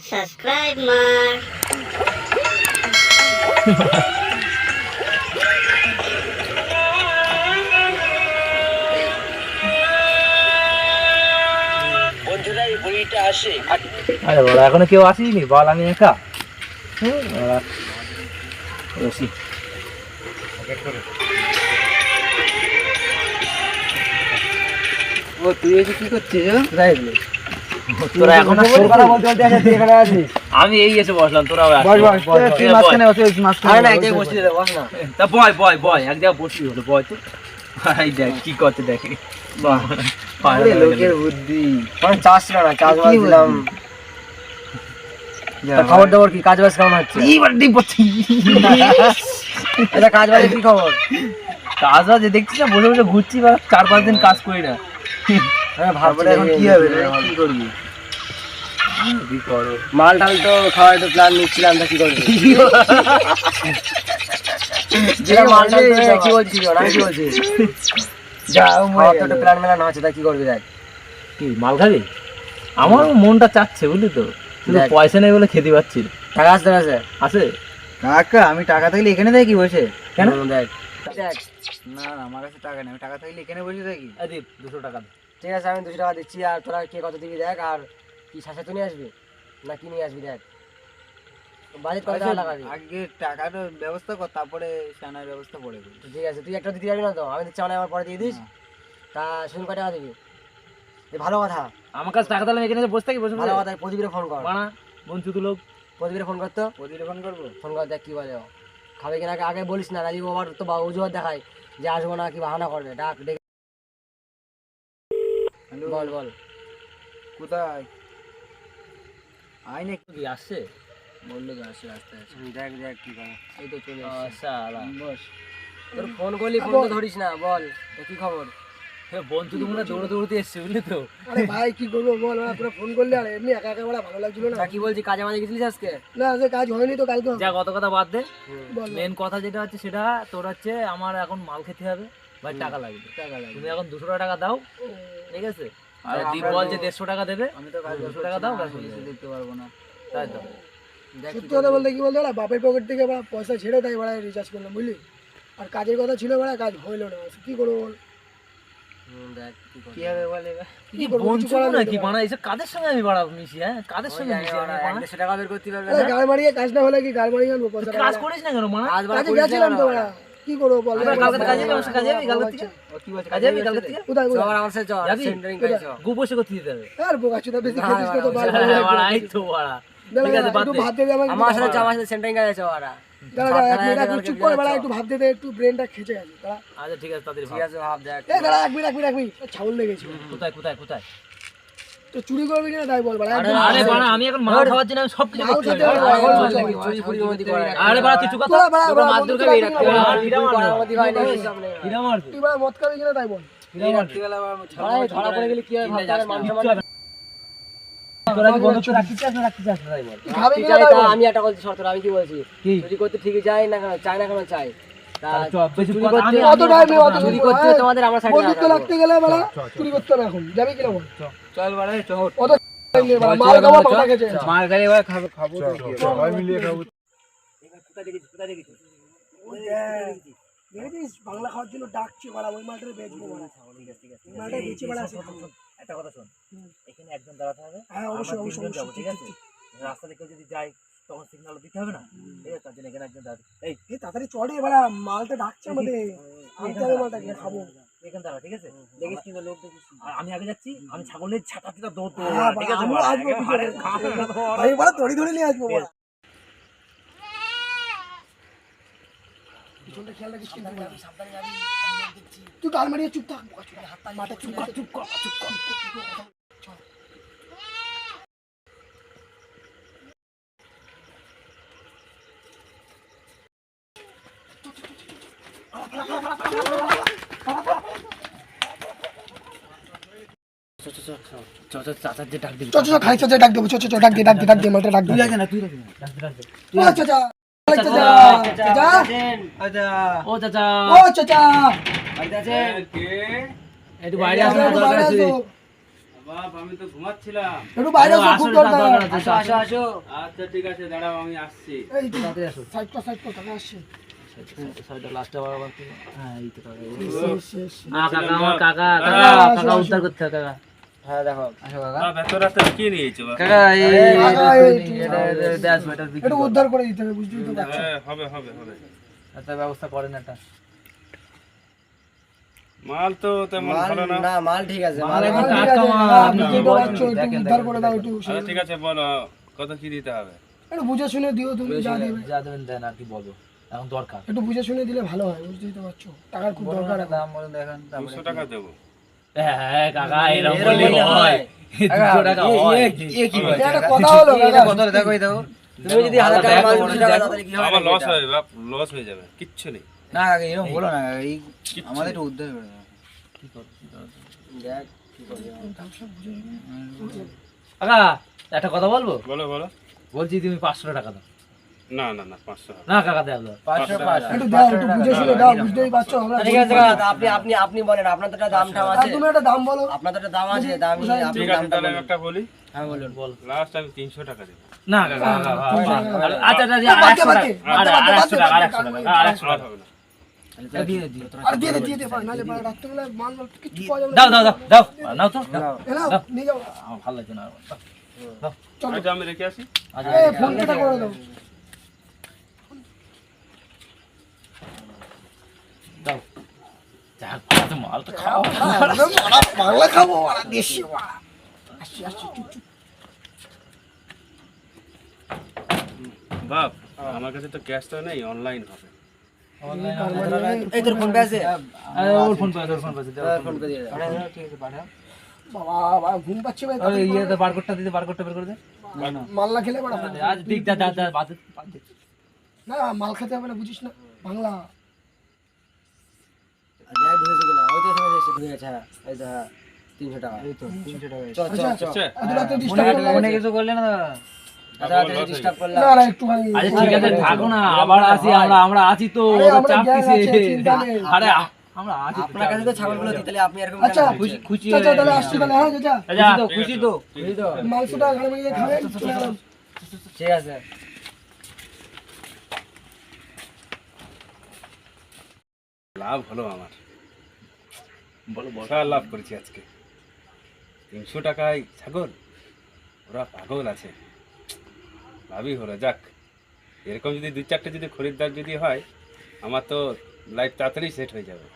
Subscribe মার। বন্ধুরা এই বইটা আসে। আরে বড় এখনো কেউ আসেনি, বল আমি একা। বসি ও তুই এসে কি করছিস? তোরা এখন কথা বলতে বলতে আসে, তুই এখানে আছিস? আমি এই এসে বসলাম, তোরা বস বস, তুই মাঝখানে বসে মাঝখানে। আরে না, এক জায়গায় বসি, বস না। তা বয় বয় বয়, এক জায়গায় বসি হলো, বয় তো। এই দেখ কি করতে, দেখে আরে লোকের বুদ্ধি। মানে চাষ না, চাষ বাস দিলাম। খবর দাবর কি, কাজ বাজ কেমন হচ্ছে? এটা কাজ বাজে কি খবর? কাজ বাজ দেখছিস না, বসে বসে ঘুরছি, 4-5 দিন কাজ করি না। হ্যাঁ ভাবছি এখন কি হবে, কি করবি? মাল টাল তো খাওয়ার তো প্ল্যান নিচ্ছিলাম, তা কি করবি? মাল টাল কি বলছিস? আমি কি বলছি? যা তো প্ল্যান মেলা না আছে, তা কি করবি? দেখ কি মাল খাবি? আমার মনটা চাচ্ছে, বুঝলি তো, শুধু পয়সা নেই বলে খেতে পাচ্ছি না। টাকা আসতে আছে? আছে কাকা, আমি টাকা থাকলে এখানে থাকি বসে। কেন? দেখ না, আমার কাছে টাকা নেই, আমি টাকা থাকলে এখানে বসে থাকি। আরে 200 টাকা দে। ঠিক আছে, আমি 200 টাকা দিচ্ছি, আর তোরা কে কত দিবি দেখ। আর কি শাসা তো নিয়ে আসবি না কি নিয়ে আসবি দেখ, বাজেট কত টাকা লাগাবি? আগে টাকার ব্যবস্থা কর, তারপরে সানার ব্যবস্থা পড়ে করবি। ঠিক আছে, তুই একটা দিতে পারবি না তো? আমি দিচ্ছি, আমার পরে দিয়ে দিস। তা শুন, কয় টাকা দিবি? ভালো কথা, আমার কাছে টাকা তাহলে এখানে বসে থাকি, বসে ভালো কথা। প্রদীপের ফোন কর, বানা বঞ্চিত লোক। প্রদীপের ফোন করতো, প্রতিটা ফোন করবো। ফোন কর, দেখ কি বলে ও। খাবে কিনা আগে বলিস না, রাজীব আবার তো অজুহাত দেখায় যে আসবো না, কি বাহানা করবে। ডাক ডেকে হ্যালো, বল বল। কোথায়? আয় না, কি আসছে? বললো তো আসে, রাস্তায় আছে। দেখ দেখ কি করে, এই তো চলে এসেছে। শালা বস। তোর ফোন করলি, ফোন তো ধরিস না, বল তো কি খবর? বঞ্চিত মনে হয় দৌড়ে দৌড়তে এসছে, বুঝলি তো। আরে ভাই কি করবো বল, তোরা ফোন করলে আর এমনি একা একা বলা ভালো লাগছিল না। তা কি বলছি, কাজে মাঝে গেছিলিস আজকে? না আজকে কাজ হয়নি তো, কালকে হবে। যা কত কথা বাদ দে, বল মেন কথা যেটা হচ্ছে সেটা তোর হচ্ছে আমার এখন মাল খেতে হবে, ভাই টাকা লাগবে। টাকা লাগবে। তুমি এখন 200 টাকা দাও, ঠিক আছে? আর আমরা দীপ বল যে 150 টাকা দেবে, আমি তো কাজ 200 টাকা দাও, ব্যাস হয়ে কিছু যাবে। দেখতে পারবো না। তাই তো। দেখ কি সত্যি কথা বলতে কি বলতে বলা, বাপের পকেট থেকে বা পয়সা ছেড়ে তাই বেড়ায় রিচার্জ করলাম, বুঝলি। আর কাজের কথা ছিল বেড়া, কাজ হইলো না, কি করবো বল? দেখ কি কি হবে বল এবার? কি করবো, কিছু বঞ্চিত করার নেই নাকি তো। বানা, এসব কাদের সঙ্গে আমি বাড়া মিশি? হ্যাঁ, কাদের সঙ্গে মিশি আমি বানা? 150 টাকা বের করতে পারবে আরে না? গাড়ি মারিয়ে কাজ না হলে কি গাড়ি মারিয়ে আনবো পয়সা? কাজ করিস না কেন বানা? কাজ বাড়া কাজে করিস না গেছিলাম কেন তো বাড়া? বেড়া, কি করবো বল? আবার কালকে কাজে যাবি, আমার সাথে কাজে যাবি কালকে থেকে? ও কি বলছে? কাজে যাবি কালকে থেকে? কোথায় চল কোথায়? আমার সাথে চল, যাবি? সেন্টারিং কাজে চল। গু বসে করতে দিতে হবে। আর বোকাচোদা বেশি না, খেতিস না তো, না, বাল না, ভালো বাড়া, লাগবে। এই তো বাড়া। দাঁড়া, ঠিক আছে, বাদ একটু দে। ভাব দে আমাকে। আমার সাথে চল, আমার সাথে সেন্টারিং কাজে চল বাড়া। দাঁড়া, এক মিনিট, একটু চুপ করে বেড়া, একটু ভাবতে দে, একটু ব্রেনটা খেচে গেছে। দাঁড়া, আচ্ছা ঠিক আছে, তাড়াতাড়ি ঠিক ভাব। আছে ভাব দেখ। দাঁড়া, এক মিনিট, এক মিনিট, ছাউল লেগেছে। কোথায় কোথায় কোথায়? তো চুরি করবি কিনা তাই বল বেড়া। আরে, একদম আরে বাড়া, আমি এখন মাল খাওয়ার জন্য আমি সবকিছু মাল করতে খেতে পারি। হবে, আরে, মাল চল, খেতে চল, চুরি ফুরি মতি করে না। আরে বাড়া, তুই চুপ কর তো। তোরা বেড়া, তোকে বেড়া, মারধর বন্ধু করে তোরা রাখতে বেড়া, হবে। হিরা তুই মারবে। পাড়ার মধ্যে হয় না, হিসাব নেই। হিরা মারবে। তুই বেড়া মদ খাবি কিনা তাই বল। হিরা মারবে। রাত্রিবেলা আবার বাড়া, এই ধরা পড়ে গেলে কি হবে ভাবতে হবে, মান সম্মান। তোরা কি বন্ধুত্ব রাখতে চাস না রাখতে চাস না, তাই বল। তুই খাবি তুই কিনা চাই তাই তা, বল। আমি একটা বলছি শর্ত, আমি কি বলছি? কি? চুরি করতে ঠিকই চাই না কেন, চাই না কেন চাই। তা তাহলে চল, বেশি চুরি কথা- করতে, আমি- অত টাইম নেই, অত চুরি দূর করতে করে। তোমাদের আমরা সাইডে বন্ধুত্ব রাখতে গেলে বেড়া চুরি করতে হবে এখন। যাবি কিনা বল। চল বাড়া, চল। অত টাইম নেই বেড়া, মাল খাওয়া মাথা খেছে। মার গাড়ি এবার খাবো খাবো তো কি হবে? সবাই মিলিয়ে খাবো। কোথায় দেখেছিস কোথায় দেখেছিস? ওই দেখ, দেখেছিস বাংলা খাওয়ার জন্য ডাকছে বেড়া, ওই মালটা বেচবো বেড়া। মালটা বেচে বেড়া আসে। একটা কথা শোন, এখানে একজন দাঁড়াতে হবে, হ্যাঁ আমরা অবশ্যই অবশ্যই 3 জন যাবো, অবশ্যই, ঠিক আছে? রাস্তা থেকে যদি যাই তখন সিগন্যাল দিতে হবে না, ঠিক আছে? তার জন্য এখানে একজন দাঁড়াতে। এই এই তাড়াতাড়ি চড়ে বেড়া, মালটা ডাকছে আমাদের, আনতে হবে মালটা, গিয়ে খাবো। তুই এখানে দাঁড়া, ঠিক আছে? দেখিস কিন্তু লোক দেখিস। আর আমি আগে যাচ্ছি, আমি ছাগলের ছাতাটা দৌড় হ্যাঁ, ঠিক আছে? আমিও বাড়া, আসবো একেবারে পিছনে। খাবো না তো বাড়া। আমি বেড়া তড়ি ধরে নিয়ে আসবো বেড়া। পিছনটা খেয়াল রাখিস কিন্তু বেড়া, সাবধানে যাবি। তুই গাল মারিয়ে চুপ থাক, বোকাচোদা, মাঠে চুপ কর, চুপ কর, চুপ কর। চল। চাচার যে ডাক দিবি। চ চ চ, খাই চ চ, ডাক দেবো, চ চ চ, ডাক দে, ডাক দে, ডাক দে, মালটা ডাক দে। তুই রাখে না, তুই রাখে না। ও চাচা, ও চাচা, চাচা, আচ্ছা ও চাচা, ও চাচা, বাড়িতে আছেন? একটু বাইরে আসো, চাচা, একটু দরকার বাইরে আছে। আসো। বাপ আমি তো ঘুমাচ্ছিলাম। একটু বাইরে আসো, খুব দরকার। আসো আসো আসো আচ্ছা ঠিক আছে দাঁড়াও আমি আসছি। এই তো, তাড়াতাড়ি আসো। সাইড কর, টাকা আসছে। লাস্টে আবার হ্যাঁ এই তো কাকা শেষ। কাকা আমার কাকা উদ্ধার করতে হবে কাকা। হ্যাঁ দেখো আসো কাকা বাপ এত রাতে কি নিয়েছো বাপ? কাকা এই কাকা, এই দেশ বেটার বিক্রি একটু উদ্ধার করে দিতে হবে, বুঝতেই তো পারছো। হ্যাঁ হবে হবে হবে। একটা ব্যবস্থা করেন একটা। মাল তো তেমন মাল ভালো না। না মাল ঠিক আছে মাল মাল একদম ঠিক আছে, টাটকা মাল, হ্যাঁ, আপনি বুঝতেই কি তো বলছেন? পারছো, একটু দেখেন, উদ্ধার দেখেন, করে দাও দেখেন। একটু। আচ্ছা ঠিক আছে বলো কত কি দিতে হবে? একটু বুঝে শুনে দিও তুমি, যা দেবে। যা দেবেন দেন আর কি বলবো এখন দরকার। একটু বুঝে শুনে দিলে ভালো হয়, বুঝতেই তো পারছো, টাকার খুব দরকার এখন। দাম বলে দেখেন 200 টাকা দেবো। হ্যাঁ কাকা এরকম এরকম বললে বললে হয় হয়। 200 টাকা হয়। কি বলছো এটা একটা কথা হলো এটা কাকা। কত দেখো এই দেখো তুমি যদি হালকা দেখো, মাল দেখো, 200 টাকা দেখো। দাও তাহলে কি হবে আবার লস হবে বাপ, লস হয়ে যাবে, কিচ্ছু নেই। না কাকা এরকম বলো না কাকা, এই আমাদের একটু উদ্ধার করে দাও। দেখ কি করবি কাকা একটা কথা বলবো, বলো বলো। বলছি তুমি 500 টাকা দাও। না না না 500 হবে। না কাকা দেব 500 একটু দাও, একটু বুঝে শুনে দাও, বুঝতেই পারছো আমরা। ঠিক আছে কাকা আপনি আপনি আপনি বলেন আপনার তো একটা দাম ঠাম আর আছে তুমি একটা দাম বলো। আপনার তো একটা দাম আছে দাম আপনি ঠিক আছে দামটা তাহলে আমি বলুন একটা বলি, হ্যাঁ বলুন বল। লাস্ট আমি 300 টাকা দেবো। না কাকা আচ্ছা আচ্ছা বাদ দে, 100 বাদ টাকা দে, আরে বাদ দে, 100 টাকা বাদ দে, 100 টাকা বাদ দে। 100 আর টাকা হবে না। দিয়ে দিও। আর দিয়ে দে পারে, নাহলে পারে রাত্রেবেলায় মাল কিছু পাওয়া যাবে না। দাও দাও দাও দাও নাও তো দাও। এ নাও, নিয়ে যাও। আমার ভালো লাগছে না চলো, আচ্ছা আমি রেখে আসি। আচ্ছা এই ফোন পেটা করে দাও। দাও যাক তো মাল তো খাও। বাংলা খাবো আর দেশি বাড়া। আসছি, চুপ চুপ। বাপ আমার কাছে তো ক্যাশ তো নেই, অনলাইন হবে। এই তোর ফোন পে আছে আরে ওর ফোন পে দাও ফোন পে দিয়ে দাও ঠিক আছে পাঠাও। বাবা বাবা, ঘুম পাচ্ছে ভাই। আরে ইয়েতে বারকোডটা দিতে, বারকোডটা বের করে দে। মাল না খেলে বাড়া। আজ দিক যা যা যা বাদ দে। না মাল খেতে হবে না, বুঝিস না বাংলা। দেখ ঢুকেছে কিনা ওই তো ঢুকে গেছে হ্যাঁ এই তো হ্যাঁ 300 টাকা এই তো 300 টাকা চল চল চল আচ্ছা এত রাতে ডিস্টার্ব করলে মনে কিছু করলে না আচ্ছা আচ্ছা ডিস্টার্ব করলাম না না একটু ভাই। আচ্ছা ঠিক আছে থাকো না, আবার আসি আমরা আছি তো, আরে ওরা আমরা চাপ gang কিসে? আছে, চিন্তা নেই। আরে আমরা আছি তো, আপনার কাছে তো ছাগলগুলো দিই তাহলে আপনি এরকম আচ্ছা খুশি খুশি চাচা তাহলে আসছি তাহলে, হ্যাঁ চাচা। আচ্ছা খুশি তো মাংসটা ঘরে গিয়ে খাবেন, চলে গেলাম। ঠিক আছে লাভ হলো আমার, বলো বড় লাভ করেছি আজকে। 300 টাকায় ছাগল, ওরা পাগল আছে, লাভই হলো। যাক এরকম যদি 2-4টে যদি খরিদ্দার যদি হয় আমার তো লাইফ তাড়াতাড়ি সেট হয়ে যাবে।